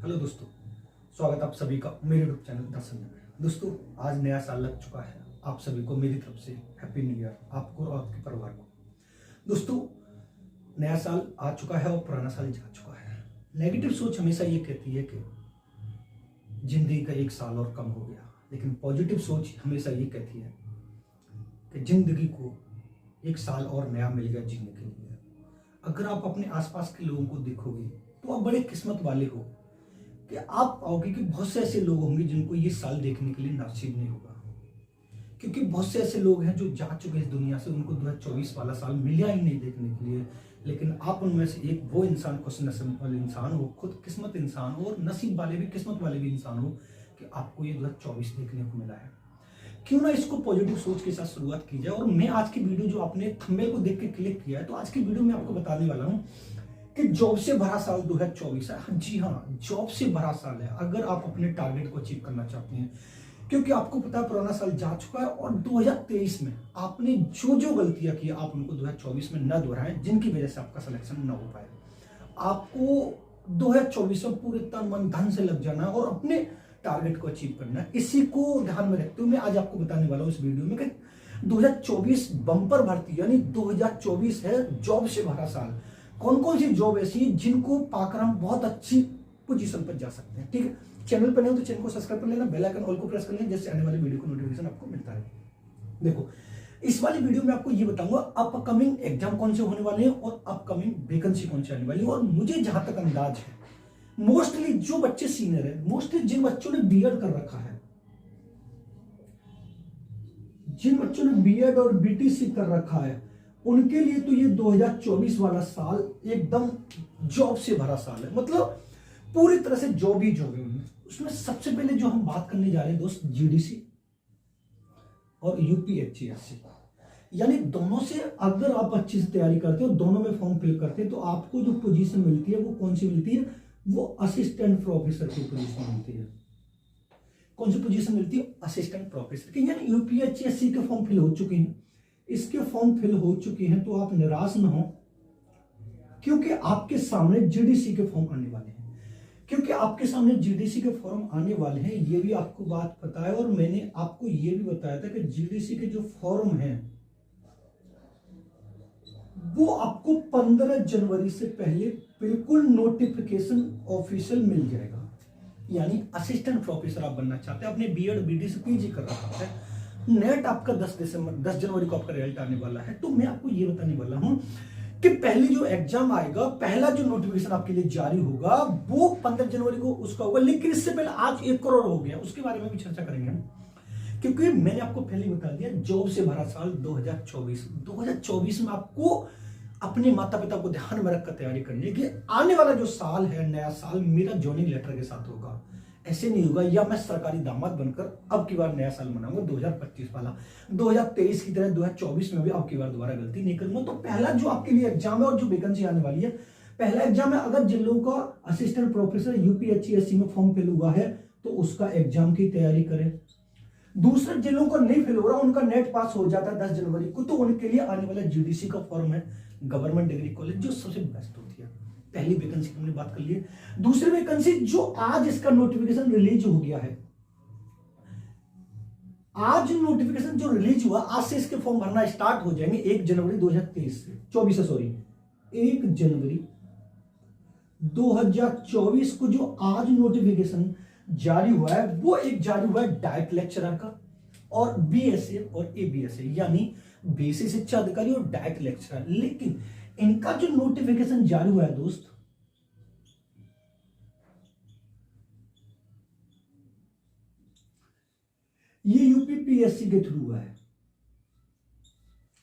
Hello दोस्तों, स्वागत आप सभी का मेरे यूट्यूब चैनल दर्शन में। दोस्तों, आज नया साल लग चुका है। आप सभी को मेरी तरफ से हैप्पी न्यू ईयर, आपको और आपके परिवार को। दोस्तों, नया साल आ चुका है और पुराना साल जा चुका है। नेगेटिव सोच हमेशा ये कहती है कि जिंदगी का एक साल और कम हो गया, लेकिन पॉजिटिव सोच हमेशा ये कहती है कि जिंदगी को एक साल और नया मिल गया जीने के लिए। अगर आप अपने आसपास के लोगों को देखोगे तो आप बड़े किस्मत वाले हो कि आप पाओगे कि बहुत से ऐसे लोग होंगे जिनको ये साल देखने के लिए नसीब नहीं होगा, क्योंकि बहुत से ऐसे लोग हैं जो जा चुके इस दुनिया से, उनको 2024 वाला साल मिला ही नहीं देखने के लिए। लेकिन आप उनमें से एक वो इंसान, खुश नसीब वाले इंसान हो, खुद किस्मत इंसान हो और नसीब वाले भी, किस्मत वाले भी इंसान हो कि आपको ये 2024 देखने को मिला है। क्यों ना इसको पॉजिटिव सोच के साथ शुरुआत की जाए। और मैं आज की वीडियो, जो आपने थंबनेल को देख के क्लिक किया है, तो आज की वीडियो में आपको बताने वाला हूं कि जॉब से भरा साल 2024 है। जी हाँ, जॉब से भरा साल है अगर आप अपने टारगेट को अचीव करना चाहते हैं, क्योंकि आपको पता है पुराना साल जा चुका है और 2023 में आपने जो जो गलतियां की आप उनको 2024 में न दोहराएं, जिनकी वजह से आपका सिलेक्शन न हो पाए। आपको 2024 में पूरे तन मन धन से लग जाना है और अपने टारगेट को अचीव करना है। इसी को ध्यान में रखते हुए मैं आज आपको बताने वाला हूं इस वीडियो में कि 2024 बम्पर भर्ती, यानी 2024 है जॉब से भरा साल। कौन कौन सी जॉब ऐसी है जिनको पाकर हम बहुत अच्छी पोजीशन पर जा सकते हैं। ठीक है, चैनल पर नहीं हो तो चैनल को सब्सक्राइब कर लेना, बेल आइकन ऑल को प्रेस कर लेना, जिससे आने वाली वीडियो को नोटिफिकेशन आपको मिलता है। देखो, इस वाली वीडियो में आपको ये बताऊंगा अपकमिंग एग्जाम कौन से होने वाले हैं और अपकमिंग वैकेंसी कौन सी आने वाली है। और मुझे जहां तक अंदाज है, मोस्टली जो बच्चे सीनियर है, मोस्टली जिन बच्चों ने बीएड कर रखा है, जिन बच्चों ने बीएड और बीटीसी कर रखा है, उनके लिए तो ये 2024 वाला साल एकदम जॉब से भरा साल है। मतलब पूरी तरह से जॉब ही जॉब है उनमें। उसमें सबसे पहले जो हम बात करने जा रहे हैं दोस्त, जीडीसी और यूपीएससी, यानी दोनों से अगर आप अच्छी से तैयारी करते हो, दोनों में फॉर्म फिल करते हैं, तो आपको जो पोजीशन मिलती है वो कौन सी मिलती है? वो असिस्टेंट प्रोफेसर की पोजीशन मिलती है। कौन सी पोजीशन मिलती है? असिस्टेंट प्रोफेसर की। यानी यूपीएससी के फॉर्म फिल हो चुके हैं, इसके फॉर्म फिल हो चुके हैं, तो आप निराश ना हो, क्योंकि आपके सामने जीडीसी के फॉर्म आने वाले हैं। क्योंकि आपके सामने जीडीसी के फॉर्म आने वाले हैं, ये भी आपको बात पता है। और मैंने आपको ये भी बताया था कि जीडीसी के जो फॉर्म हैं वो आपको 15 जनवरी से पहले बिल्कुल नोटिफिकेशन ऑफिशियल मिल जाएगा। यानी असिस्टेंट प्रोफेसर आप बनना चाहते हैं, अपने बीएड बीटीसी पीजी कर रखा है, नेट आपका 10 जनवरी को आपका रिजल्ट आने वाला है। तो मैं आपको ये बताने वाला हूं कि पहले जो एग्जाम आएगा, पहला जो नोटिफिकेशन आपके लिए जारी होगा वो 15 जनवरी को उसका होगा। लेकिन इससे पहले आज 1 करोड़ हो गया, उसके बारे में भी चर्चा करेंगे हम, क्योंकि मैंने आपको पहले ही बता दिया जॉब से भरा साल 2024 में आपको अपने माता पिता को ध्यान में रखकर तैयारी करनी है कि आने वाला जो साल है, नया साल, मेरा जॉइनिंग लेटर के साथ होगा। ऐसे नहीं होगा या मैं सरकारी दामाद बनकर अब की बार नया साल मनाऊंगा 2025 वाला, 2023 की तरह 2024 में भी अब की बार दोबारा गलती नहीं करूंगा। तो पहला जो आपके लिए एग्जाम है और जो वैकेंसी आने वाली है, पहला एग्जाम है, अगर जिन लोगों का असिस्टेंट प्रोफेसर यूपीएससी में फॉर्म फिल हुआ है तो उसका एग्जाम की तैयारी करें। दूसरे जिन लोगों का नहीं फिल हो रहा, उनका नेट पास हो जाता है 10 जनवरी को, तो उनके लिए आने वाला जीडीसी का फॉर्म है, गवर्नमेंट डिग्री कॉलेज, जो सबसे बेस्ट होती है। पहली वैकेंसी की हमने बात कर ली है। दूसरी वैकेंसी जो आज इसका नोटिफिकेशन रिलीज हो गया है, आज नोटिफिकेशन जो रिलीज हुआ, आज से इसके फॉर्म भरना स्टार्ट हो जाएंगे 1 जनवरी 2023 से 24 से, सॉरी 1 जनवरी 2024 को जो आज नोटिफिकेशन जारी हुआ है, वो एक जारी हुआ है डाइट लेक्चरर का और बीएसए और एबीएसए, यानी बेसिक शिक्षा अधिकारी और डाइट लेक्चरर। लेकिन इनका जो नोटिफिकेशन जारी हुआ है दोस्त, ये यूपीपीएससी के थ्रू हुआ है।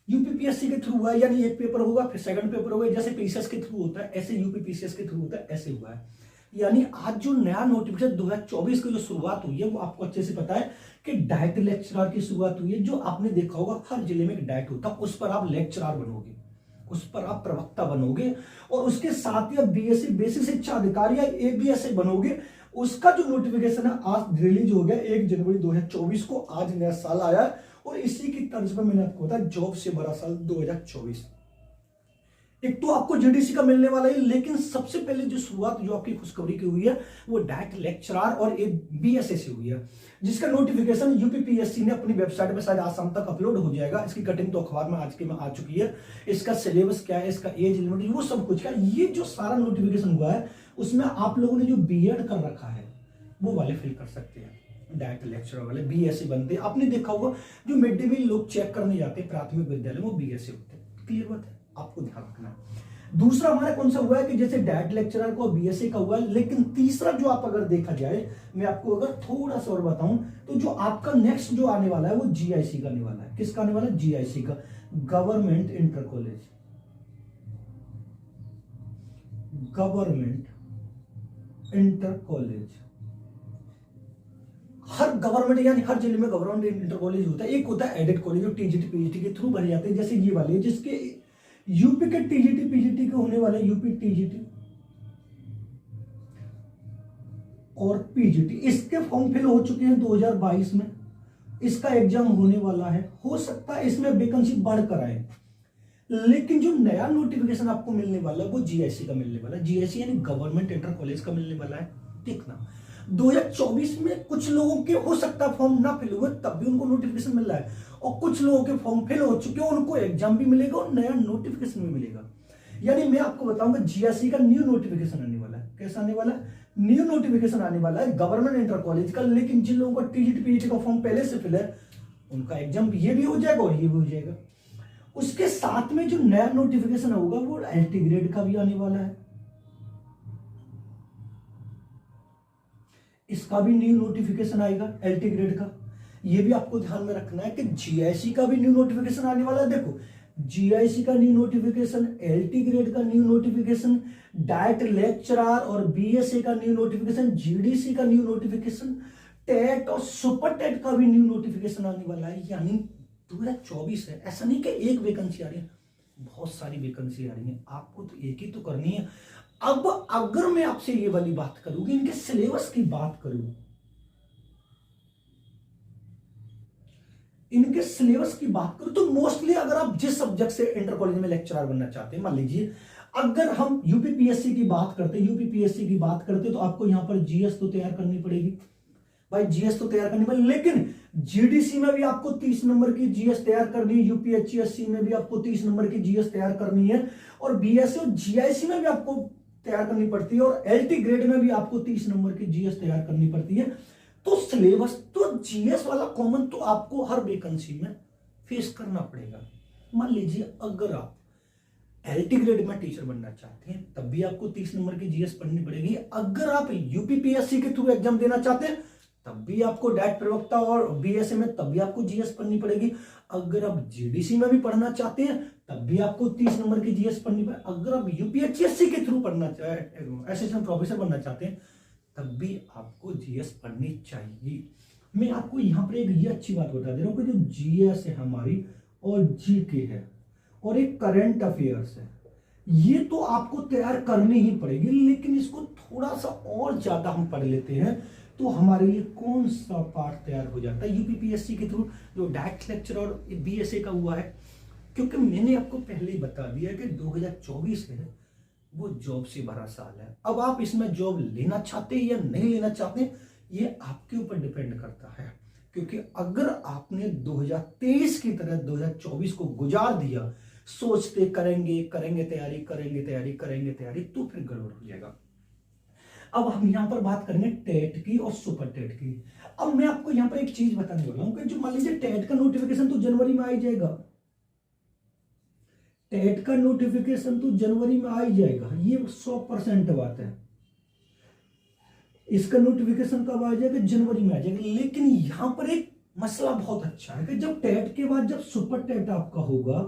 यूपीपीएससी के थ्रू हुआ है, यानी एक पेपर होगा फिर सेकंड पेपर होगा। जैसे पीसीएस के थ्रू होता है, ऐसे यूपीपीसीएस के थ्रू होता है, ऐसे हुआ है। यानी आज जो नया नोटिफिकेशन 2024 की जो शुरुआत हुई है, वो आपको अच्छे से पता है कि डाइट लेक्चरर की शुरुआत हुई है। जो आपने देखा होगा हर जिले में एक डाइट होता है, उस पर आप लेक्चरर बनोगे, उस पर आप प्रवक्ता बनोगे, और उसके साथ ही आप बीएससी बेसिक शिक्षा अधिकारी या एबीएसए बनोगे। उसका जो नोटिफिकेशन है आज रिलीज हो गया 1 जनवरी 2024 को। आज नया साल आया और इसी की तर्ज पर मैंने आपको बताया जॉब से भरा साल 2024। एक तो आपको जीडीसी का मिलने वाला है, लेकिन सबसे पहले जो शुरुआत जो आपकी खुशखबरी की हुई है वो डायरेक्ट लेक्चरर और एक बीएसए से हुई है, जिसका नोटिफिकेशन यूपीपीएससी ने अपनी वेबसाइट पे शायद आज शाम तक अपलोड हो जाएगा। इसकी कटिंग तो अखबार में आज के में आ चुकी है। इसका सिलेबस क्या है, इसका एज लिमिट, वो सब कुछ क्या, ये जो सारा नोटिफिकेशन हुआ है उसमें आप लोगों ने जो बीएड कर रखा है वो वाले फिल कर सकते हैं। डायरेक्ट लेक्चरर वाले बीएससी बनते हैं। आपने देखा होगा जो मिड डे मील लोग चेक करने जाते हैं प्राथमिक विद्यालय में, वो बीएससी होते हैं। क्लियर बात है, आपको ध्यान रखना है। दूसरा हमारा कौन सा हुआ है कि जैसे डायरेक्ट लेक्चरर को बीएससी का हुआ है, लेकिन तीसरा जो आप अगर देखा जाए, मैं आपको अगर थोड़ा सा और बताऊं तो जो आपका नेक्स्ट जो आने वाला है वो जीआईसी का आने वाला है। किसका आने वाला है? जीआईसी का, government inter college, government inter college. हर गवर्नमेंट यानी हर जिले में गवर्नमेंट इंटर कॉलेज होता है। एक होता है एडेड कॉलेज जो टीजीटी पीजीटी के थ्रू भरे जाते हैं, जैसे ये वाले जिसके यूपी के टीजीटी पीजीटी के होने वाले, यूपी टीजीटी और पीजीटी, इसके फॉर्म फिल हो चुके हैं 2022 में। इसका एग्जाम होने वाला है, हो सकता है इसमें वैकेंसी बढ़कर आए, लेकिन जो नया नोटिफिकेशन आपको मिलने वाला है वो जीआईसी का मिलने वाला है। जीआईसी यानी गवर्नमेंट इंटर कॉलेज का मिलने वाला है। देखना 2024 में कुछ लोगों के हो सकता है फॉर्म ना फिल हुए, तब भी उनको नोटिफिकेशन मिल रहा है, और कुछ लोगों के फॉर्म फिल हो चुके हैं, उनको एग्जाम भी मिलेगा और नया नोटिफिकेशन भी मिलेगा। यानी मैं आपको बताऊंगा जीआईसी का न्यू नोटिफिकेशन आने वाला है। कैसा आने वाला है? न्यू नोटिफिकेशन आने वाला है गवर्नमेंट इंटर कॉलेज का, लेकिन जिन लोगों का टीजीटी पीजीटी का फॉर्म पहले से फिल है उनका एग्जाम ये भी हो जाएगा और ये भी हो जाएगा। उसके साथ में जो नया नोटिफिकेशन होगा वो एलटी ग्रेड का भी आने वाला है। इसका भी न्यू नोटिफिकेशन आएगा एलटी ग्रेड का। ये भी आपको ध्यान में रखना है कि जीआईसी का भी न्यू नोटिफिकेशन आने वाला है। देखो जीआईसी का न्यू नोटिफिकेशन, एलटी ग्रेड का न्यू नोटिफिकेशन, डायरेक्ट लेक्चरर और बीएसए का न्यू नोटिफिकेशन, जीडीसी का न्यू नोटिफिकेशन, टेट और सुपर टेट का भी न्यू नोटिफिकेशन आने वाला है। यानी 2024 है, ऐसा नहीं कि एक वैकेंसी आ रही है, बहुत सारी वैकेंसी आ रही है। आपको तो एक ही तो करनी है। अब अगर मैं आपसे ये वाली बात करूंगी, इनके सिलेबस की बात करूं, इनके सिलेबस की बात करूं तो मोस्टली अगर आप जिस सब्जेक्ट से इंटर कॉलेज में लेक्चरर बनना चाहते हैं, मान लीजिए अगर हम यूपीपीएससी की बात करते तो आपको यहां पर जीएस तो तैयार करनी पड़ेगी भाई, जीएस तो तैयार करनी पड़ेगी, लेकिन जीडीसी में भी आपको 30 नंबर की जीएस तैयार करनी है, यूपीएचसीएससी में भी आपको 30 नंबर की जीएस तैयार करनी है, और बीएससी और जीआईसी में भी आपको तैयार करनी पड़ती है, और एलटी ग्रेड में भी आपको 30 नंबर की जीएस तैयार करनी पड़ती है। तो सिलेबस तो जीएस वाला कॉमन तो आपको हर वैकेंसी में फेस करना पड़ेगा। मान लीजिए अगर आप एलटी ग्रेड में टीचर बनना चाहते हैं तब भी आपको 30 नंबर की जीएस पढ़नी पड़ेगी। अगर आप यूपीपीएससी के थ्रू एग्जाम देना चाहते हैं तब भी आपको डायरेक्ट प्रवक्ता और बीएसए में तब भी आपको जीएस पढ़नी पड़ेगी। अगर आप जीडीसी में भी पढ़ना चाहते हैं तब भी आपको 30 नंबर की जीएस पढ़नी पड़ेगी। अगर आप यूपीएचसीएससी के थ्रू पढ़ना असिस्टेंट प्रोफेसर बनना चाहते हैं तब भी आपको जीएस पढ़नी चाहिए। मैं आपको यहाँ पर एक ये अच्छी बात बता दे रहा हूँ कि जो जीएस है हमारी और जीके है और एक करंट अफेयर्स है, ये तो आपको तैयार करनी ही पड़ेगी, लेकिन इसको थोड़ा सा और ज्यादा हम पढ़ लेते हैं तो हमारे लिए कौन सा पार्ट तैयार हो जाता है यूपीपीएससी के थ्रू जो डायरेक्ट लेक्चर और बीएसए का हुआ है। क्योंकि मैंने आपको पहले ही बता दिया कि 2024 है वो जॉब से भरा साल है। अब आप इसमें जॉब लेना चाहते हैं या नहीं लेना चाहते ये आपके ऊपर डिपेंड करता है, क्योंकि अगर आपने 2023 की तरह 2024 को गुजार दिया सोचते करेंगे तैयारी तो फिर गड़बड़ हो जाएगा। अब हम यहां पर बात करेंगे टेट की और सुपर टेट की। अब मैं आपको यहां पर एक चीज बताने वाला हूं कि जो मान लीजिए टेट का नोटिफिकेशन तो जनवरी में आ ही जाएगा, टेट का नोटिफिकेशन तो जनवरी में आ ही जाएगा, ये 100% बात है। इसका नोटिफिकेशन कब आ जाएगा? जनवरी में आ जाएगा। लेकिन यहां पर एक मसला बहुत अच्छा है कि जब टेट के बाद जब सुपर टेट आपका होगा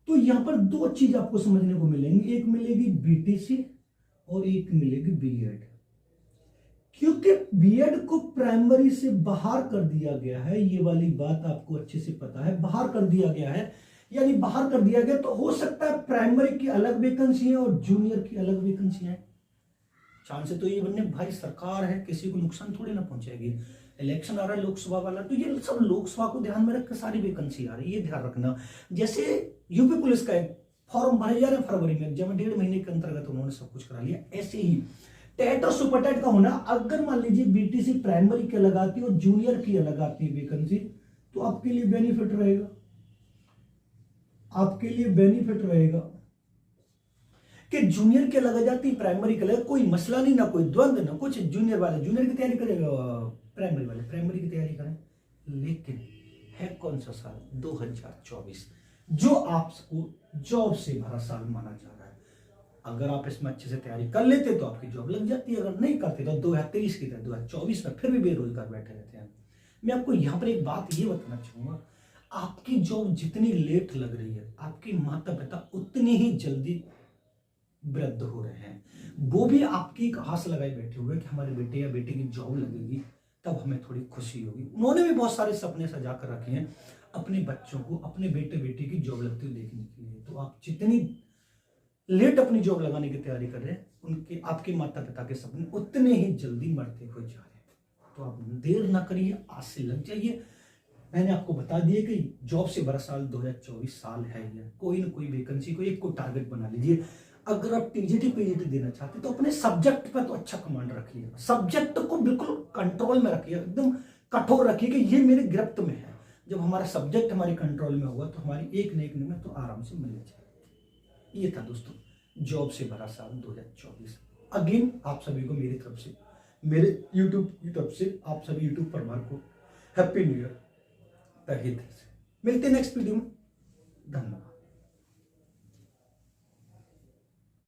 तो यहां पर दो चीज आपको समझने को मिलेंगी, एक मिलेगी बीटीसी और एक मिलेगी बीएड। क्योंकि बीएड को प्राइमरी से बाहर कर दिया गया है, ये वाली बात आपको अच्छे से पता है, बाहर कर दिया गया है। यानी बाहर कर दिया गया तो हो सकता है प्राइमरी की अलग वैकेंसी है और जूनियर की अलग वैकेंसी है। चांस है तो ये बनने भाई सरकार है, किसी को नुकसान थोड़ी ना पहुंचाएगी। इलेक्शन आ रहा है लोकसभा वाला, तो ये सब लोकसभा को ध्यान में रखकर सारी वैकेंसी आ रही है, ये ध्यान रखना। जैसे यूपी पुलिस का एक फॉर्म भरा जा रहा है फरवरी में, एग्जाम 1.5 महीने के अंतर्गत उन्होंने सब कुछ करा लिया। ऐसे ही टेट और सुपर टेट का होना, अगर मान लीजिए बीटीसी प्राइमरी की अलग आती है और जूनियर की अलग आती है वैकेंसी, तो आपके लिए बेनिफिट रहेगा, आपके लिए बेनिफिट रहेगा कि जूनियर के अलग आ जाती है, प्राइमरी के अलग, कोई मसला नहीं, ना कोई द्वंद्व, ना कुछ। जूनियर वाले जूनियर की तैयारी करेगा, प्राइमरी वाले प्राइमरी की तैयारी करें। लेकिन है कौन सा साल? 2024, जो आपको जॉब से भरा साल माना जा रहा है। अगर आप इसमें अच्छे से तैयारी कर लेते तो आपकी जॉब लग जाती है, अगर नहीं करते तो 2023 की तरह 2024 में फिर भी बेरोजगार बैठे रहते हैं। मैं आपको यहाँ पर एक बात ये बताना चाहूंगा, आपकी जॉब जितनी लेट लग रही है, आपके माता पिता उतनी ही जल्दी वृद्ध हो रहे हैं। वो भी आपकी एक आस लगाए बैठे हुए कि हमारे बेटे या बेटे की जॉब लगेगी तब हमें थोड़ी खुशी होगी। उन्होंने भी बहुत सारे सपने सजा कर रखे हैं अपने बच्चों को, अपने बेटे बेटी की जॉब लगती हुई देखने के लिए। तो आप जितनी लेट अपनी जॉब लगाने की तैयारी कर रहे हैं, उनके आपके माता पिता के सपने उतने ही जल्दी मरते हुए जा रहे हैं। तो आप देर ना करिए, आज से लग जाइए। मैंने आपको बता दिया कि जॉब से बड़ा साल 2024 साल है। ये कोई ना कोई वैकेंसी को एक को टारगेट बना लीजिए। अगर आप टीजीटी पीजीटी देना चाहते तो अपने सब्जेक्ट पर तो अच्छा कमांड रखिए, सब्जेक्ट को बिल्कुल कंट्रोल में रखिए, एकदम कठोर रखिए कि ये मेरे गिरफ्त में है। जब हमारा सब्जेक्ट हमारे कंट्रोल में होगा तो हमारी एक न एक नियम तो आराम से मिल जाएगी। ये था दोस्तों जॉब से भरा साल 2024। अगेन आप सभी को मेरी तरफ से, मेरे यूट्यूब की तरफ से आप सभी यूट्यूब परिवार को हैप्पी न्यू ईयर। तहे दिल से मिलते हैं नेक्स्ट वीडियो में। धन्यवाद।